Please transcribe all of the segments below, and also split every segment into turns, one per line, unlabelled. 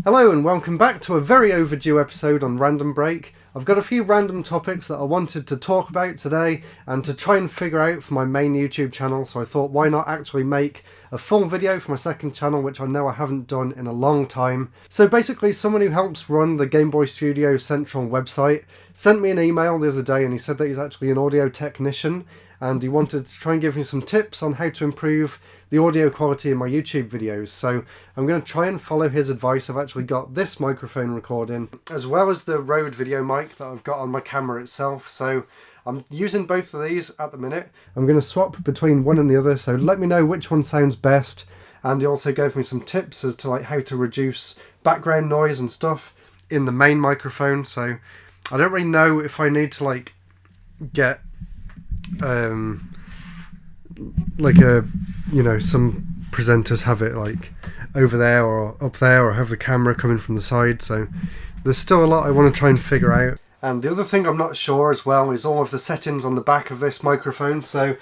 Hello and welcome back to a very overdue episode on Random Break. I've got a few random topics that I wanted to talk about today and to try and figure out for my main YouTube channel, so I thought why not actually make a full video for my second channel, which I know I haven't done in a long time. So basically someone who helps run the Game Boy Studio Central website sent me an email the other day and he said that he's actually an audio technician and he wanted to try and give me some tips on how to improve the audio quality in my YouTube videos. So I'm going to try and follow his advice. I've actually got this microphone recording as well as the Rode video mic that I've got on my camera itself. So I'm using both of these at the minute. I'm going to swap between one and the other, so let me know which one sounds best. And he also gave me some tips as to like how to reduce background noise and stuff in the main microphone. So I don't really know if I need to like get like a, you know, some presenters have it like over there or up there, or have the camera coming from the side. So there's still a lot I want to try and figure out. And the other thing I'm not sure as well is all of the settings on the back of this microphone. So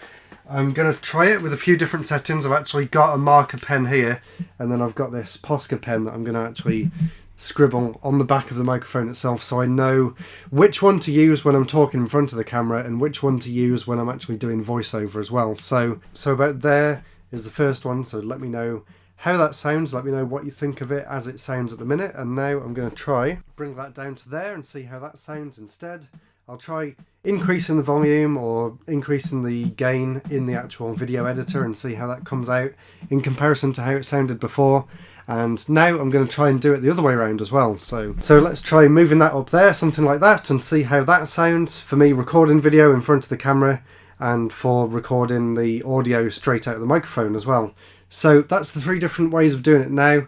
I'm going to try it with a few different settings. I've actually got a marker pen here, and then I've got this Posca pen that I'm going to actually scribble on the back of the microphone itself, so I know which one to use when I'm talking in front of the camera and which one to use when I'm actually doing voiceover as well. So about there is the first one, so let me know how that sounds, let me know what you think of it as it sounds at the minute. And now I'm going to try bring that down to there and see how that sounds instead. I'll try increasing the volume or increasing the gain in the actual video editor and see how that comes out in comparison to how it sounded before. And now I'm going to try and do it the other way around as well. So let's try moving that up there, something like that, and see how that sounds for me recording video in front of the camera and for recording the audio straight out of the microphone as well. So that's the three different ways of doing it now.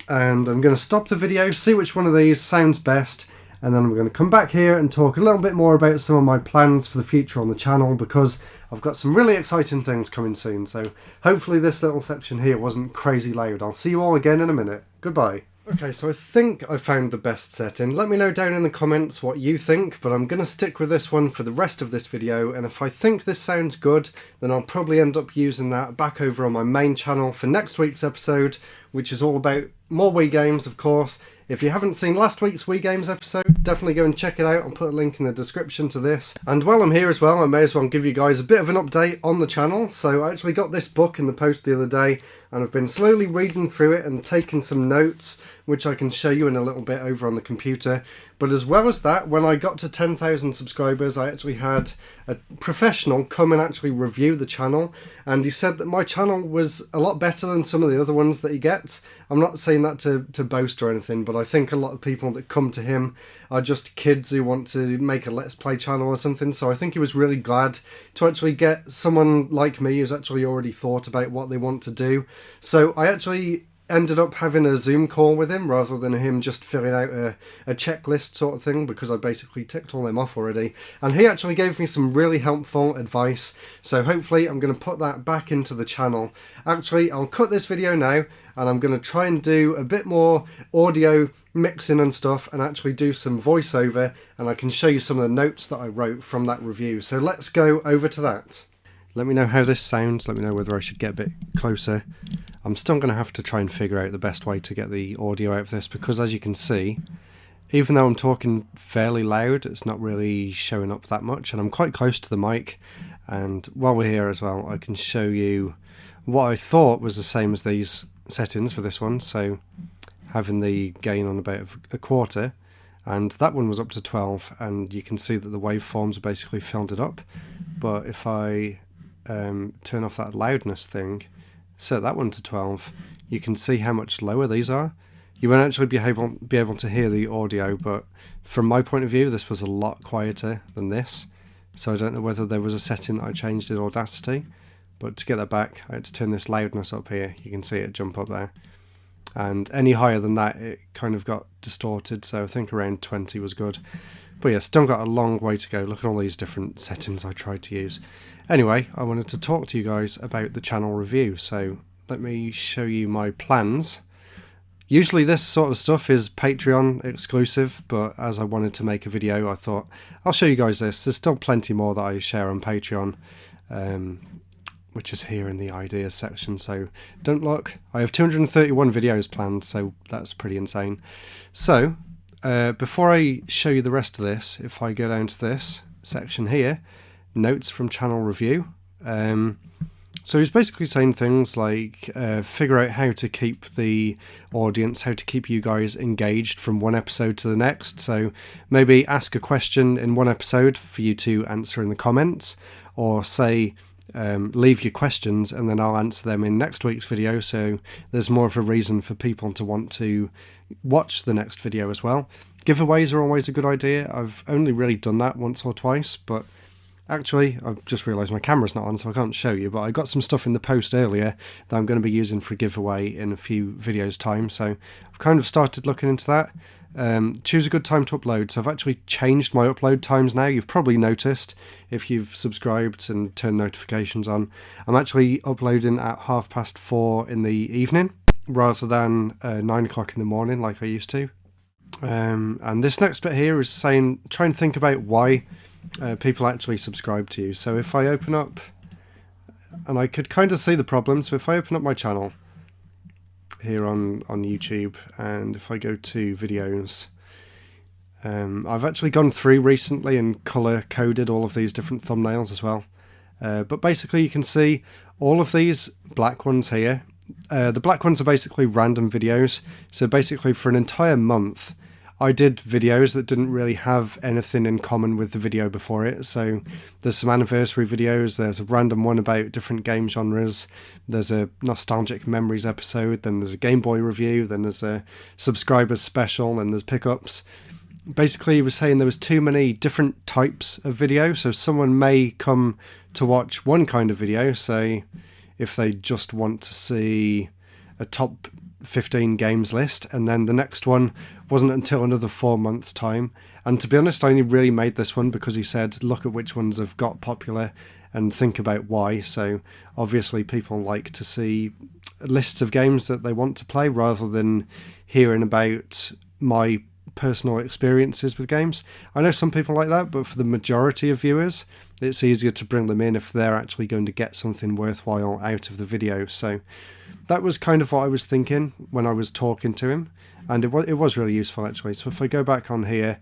And I'm going to stop the video, see which one of these sounds best, and then I'm going to come back here and talk a little bit more about some of my plans for the future on the channel, because I've got some really exciting things coming soon. So hopefully this little section here wasn't crazy loud. I'll see you all again in a minute. Goodbye. Okay, so I think I found the best setting. Let me know down in the comments what you think, but I'm going to stick with this one for the rest of this video, and if I think this sounds good, then I'll probably end up using that back over on my main channel for next week's episode, which is all about more Wii games, of course. If you haven't seen last week's Wii Games episode, definitely go and check it out. I'll put a link in the description to this. And while I'm here as well, I may as well give you guys a bit of an update on the channel. So I actually got this book in the post the other day, and I've been slowly reading through it and taking some notes, which I can show you in a little bit over on the computer. But as well as that, when I got to 10,000 subscribers, I actually had a professional come and actually review the channel, and he said that my channel was a lot better than some of the other ones that he gets. I'm not saying that to boast or anything, but I think a lot of people that come to him are just kids who want to make a Let's Play channel or something. So I think he was really glad to actually get someone like me who's actually already thought about what they want to do. So I actually ended up having a Zoom call with him rather than him just filling out a checklist sort of thing, because I basically ticked all them off already. And he actually gave me some really helpful advice, so hopefully I'm going to put that back into the channel. Actually, I'll cut this video now and I'm going to try and do a bit more audio mixing and stuff and actually do some voiceover, and I can show you some of the notes that I wrote from that review. So let's go over to that. Let me know how this sounds, let me know whether I should get a bit closer. I'm still going to have to try and figure out the best way to get the audio out of this, because as you can see, even though I'm talking fairly loud, it's not really showing up that much, and I'm quite close to the mic. And while we're here as well, I can show you what I thought was the same as these settings for this one. So having the gain on about a quarter, and that one was up to 12, and you can see that the waveforms basically filled it up. But if I turn off that loudness thing, set that one to 12, you can see how much lower these are. You won't actually be able to hear the audio, but from my point of view this was a lot quieter than this. So I don't know whether there was a setting that I changed in Audacity, but to get that back I had to turn this loudness up here. You can see it jump up there, and any higher than that it kind of got distorted, so I think around 20 was good. But yeah, still got a long way to go. Look at all these different settings I tried to use. Anyway, I wanted to talk to you guys about the channel review, so let me show you my plans. Usually this sort of stuff is Patreon exclusive, but as I wanted to make a video, I thought I'll show you guys this. There's still plenty more that I share on Patreon, which is here in the ideas section. So don't look. I have 231 videos planned, so that's pretty insane. So before I show you the rest of this, if I go down to this section here, notes from channel review. So he's basically saying things like figure out how to keep the audience, how to keep you guys engaged from one episode to the next. So maybe ask a question in one episode for you to answer in the comments, or say leave your questions and then I'll answer them in next week's video, so there's more of a reason for people to want to watch the next video as well. Giveaways are always a good idea. I've only really done that once or twice, but actually, I've just realised my camera's not on, so I can't show you, but I got some stuff in the post earlier that I'm going to be using for a giveaway in a few videos' time, so I've kind of started looking into that. Choose a good time to upload. So I've actually changed my upload times now. You've probably noticed if you've subscribed and turned notifications on. I'm actually uploading at 4:30 in the evening rather than 9 o'clock in the morning like I used to. And this next bit here is saying try and think about why people actually subscribe to you. So if I open up, and I could kind of see the problem, so if I open up my channel here on YouTube, and if I go to videos, I've actually gone through recently and color coded all of these different thumbnails as well. But basically you can see all of these black ones here. The black ones are basically random videos. So basically for an entire month I did videos that didn't really have anything in common with the video before it. So there's some anniversary videos, there's a random one about different game genres, there's a nostalgic memories episode, then there's a Game Boy review, then there's a subscribers special, and there's pickups. Basically he was saying there was too many different types of video, so someone may come to watch one kind of video, say if they just want to see a top 15 games list, and then the next one wasn't until another 4 months time. And to be honest, I only really made this one because he said look at which ones have got popular and think about why. So obviously people like to see lists of games that they want to play rather than hearing about my personal experiences with games. I know some people like that, but for the majority of viewers it's easier to bring them in if they're actually going to get something worthwhile out of the video. So that was kind of what I was thinking when I was talking to him, and it was really useful actually. So if I go back on here,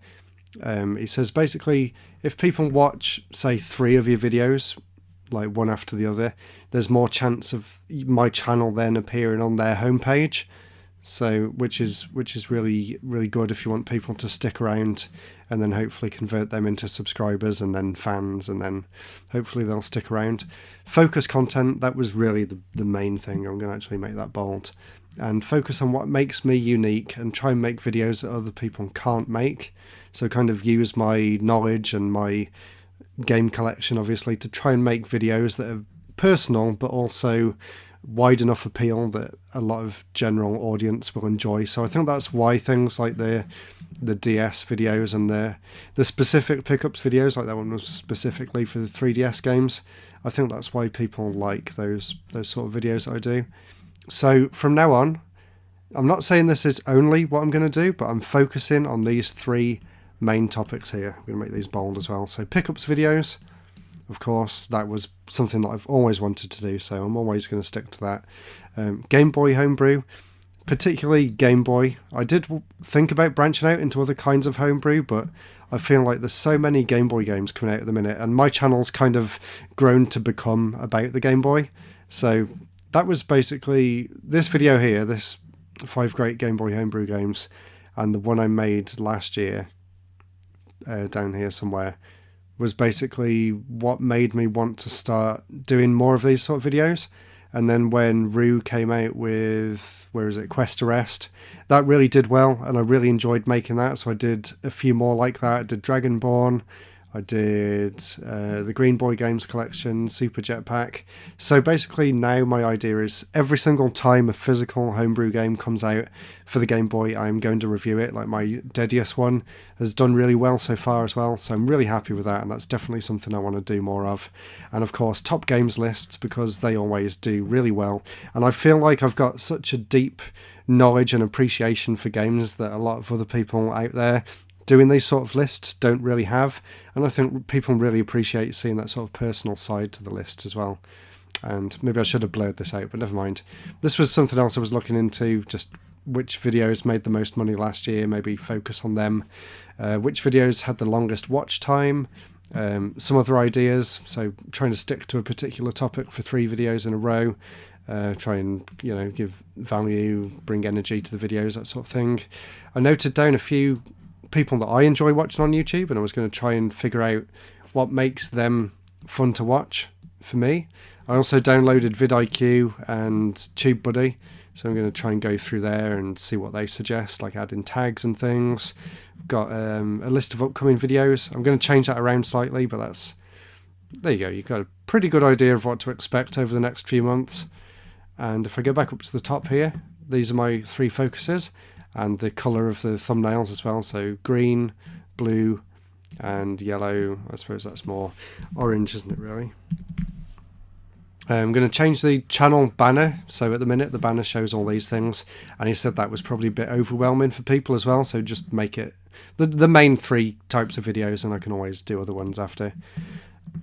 he says basically if people watch say 3 of your videos like one after the other, there's more chance of my channel then appearing on their homepage. So which is really good if you want people to stick around and then hopefully convert them into subscribers and then fans, and then hopefully they'll stick around. Focus content, that was really the main thing. I'm going to actually make that bold. And focus on what makes me unique and try and make videos that other people can't make. So kind of use my knowledge and my game collection obviously to try and make videos that are personal but also wide enough appeal that a lot of general audience will enjoy. So I think that's why things like the DS videos and the specific pickups videos, like that one was specifically for the 3DS games, I think that's why people like those sort of videos that I do. So from now on, I'm not saying this is only what I'm going to do, but I'm focusing on these 3 main topics here. I'm going to make these bold as well. So pickups videos, of course, that was something that I've always wanted to do, so I'm always going to stick to that. Game Boy homebrew, particularly Game Boy. I did think about branching out into other kinds of homebrew, but I feel like there's so many Game Boy games coming out at the minute, and my channel's kind of grown to become about the Game Boy. So that was basically this video here, this 5 great Game Boy homebrew games, and the one I made last year, down here somewhere, was basically what made me want to start doing more of these sort of videos. And then when Rue came out with, Quest Arrest, that really did well, and I really enjoyed making that, so I did a few more like that. I did Dragonborn, I did the Green Boy Games collection, Super Jetpack. So basically now my idea is every single time a physical homebrew game comes out for the Game Boy, I'm going to review it. Like my Dedius one has done really well so far as well, so I'm really happy with that, and that's definitely something I want to do more of. And of course top games lists, because they always do really well, and I feel like I've got such a deep knowledge and appreciation for games that a lot of other people out there doing these sort of lists don't really have, and I think people really appreciate seeing that sort of personal side to the list as well. And maybe I should have blurred this out, but never mind. This was something else I was looking into, just which videos made the most money last year, maybe focus on them. Which videos had the longest watch time, some other ideas, so trying to stick to a particular topic for 3 videos in a row, try and, you know, give value, bring energy to the videos, that sort of thing. I noted down a few people that I enjoy watching on YouTube, and I was going to try and figure out what makes them fun to watch for me. I also downloaded vidIQ and TubeBuddy, so I'm going to try and go through there and see what they suggest, like adding tags and things. Got a list of upcoming videos. I'm going to change that around slightly, but that's, there you go. You've got a pretty good idea of what to expect over the next few months. And if I go back up to the top here, these are my 3 focuses and the colour of the thumbnails as well. So green, blue and yellow. I suppose that's more orange, isn't it, really? I'm going to change the channel banner. So at the minute, the banner shows all these things. And he said that was probably a bit overwhelming for people as well. So just make it the main 3 types of videos, and I can always do other ones after.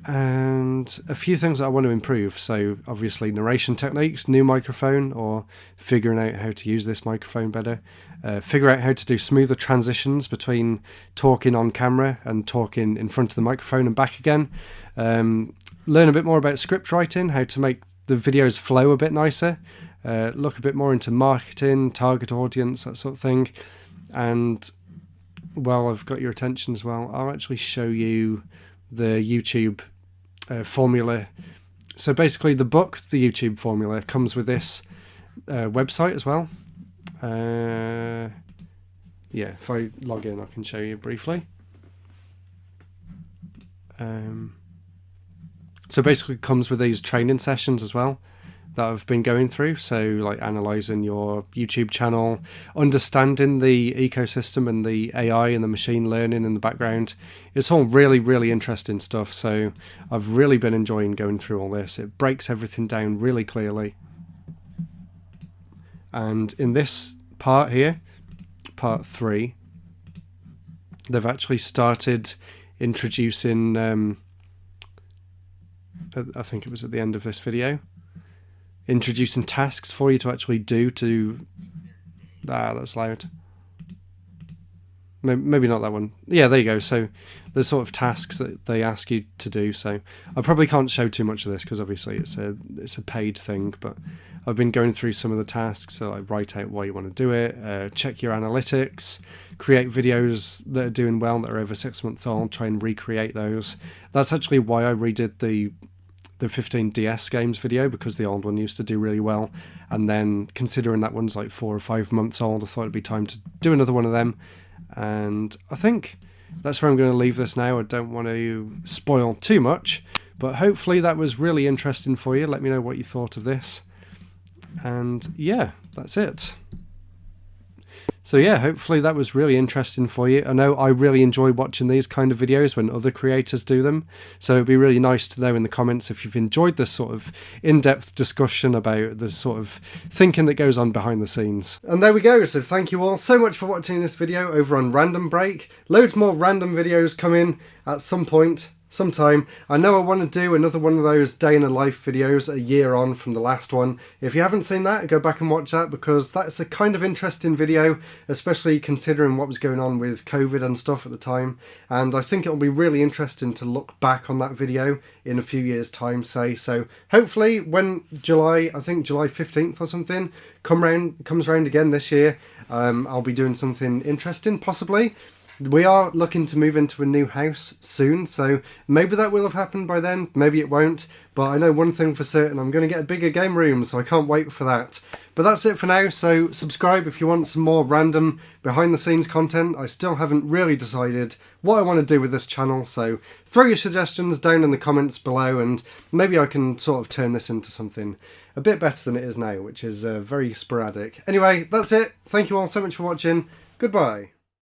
And a few things that I want to improve. So obviously narration techniques, new microphone, or figuring out how to use this microphone better. Figure out how to do smoother transitions between talking on camera and talking in front of the microphone and back again. Learn a bit more about script writing, how to make the videos flow a bit nicer. Look a bit more into marketing, target audience, that sort of thing. And, well, I've got your attention as well. I'll actually show you the YouTube formula. So basically the book, the YouTube formula, comes with this website as well. Yeah, if I log in I can show you briefly. So basically it comes with these training sessions as well that I've been going through. So like analysing your YouTube channel, understanding the ecosystem and the AI and the machine learning in the background. It's all really, really interesting stuff. So I've really been enjoying going through all this. It breaks everything down really clearly. And in this part here, part 3, they've actually started introducing, I think it was at the end of this video, introducing tasks for you to actually do to... that's loud. Maybe not that one. Yeah, there you go. So there's sort of tasks that they ask you to do. So I probably can't show too much of this because obviously it's a paid thing, but I've been going through some of the tasks. So like write out why you want to do it, check your analytics, create videos that are doing well that are over 6 months old, try and recreate those. That's actually why I redid the 15 DS games video, because the old one used to do really well, and then considering that one's like 4 or 5 months old, I thought it'd be time to do another one of them. And I think that's where I'm going to leave this now. I don't want to spoil too much, but hopefully that was really interesting for you. Let me know what you thought of this. And yeah, that's it. So yeah, hopefully that was really interesting for you. I know I really enjoy watching these kind of videos when other creators do them. So it'd be really nice to know in the comments if you've enjoyed this sort of in-depth discussion about the sort of thinking that goes on behind the scenes. And there we go. So thank you all so much for watching this video over on RetroBreak. Loads more random videos coming at some point. Sometime. I know I want to do another one of those day in a life videos a year on from the last one. If you haven't seen that, go back and watch that, because that's a kind of interesting video, especially considering what was going on with COVID and stuff at the time. And I think it'll be really interesting to look back on that video in a few years' time, say. So hopefully when July, I think July 15th or something, comes round again this year, I'll be doing something interesting, possibly. We are looking to move into a new house soon, so maybe that will have happened by then, maybe it won't, but I know one thing for certain, I'm going to get a bigger game room, so I can't wait for that. But that's it for now, so subscribe if you want some more random behind the scenes content. I still haven't really decided what I want to do with this channel, so throw your suggestions down in the comments below and maybe I can sort of turn this into something a bit better than it is now, which is very sporadic. Anyway, that's it. Thank you all so much for watching. Goodbye.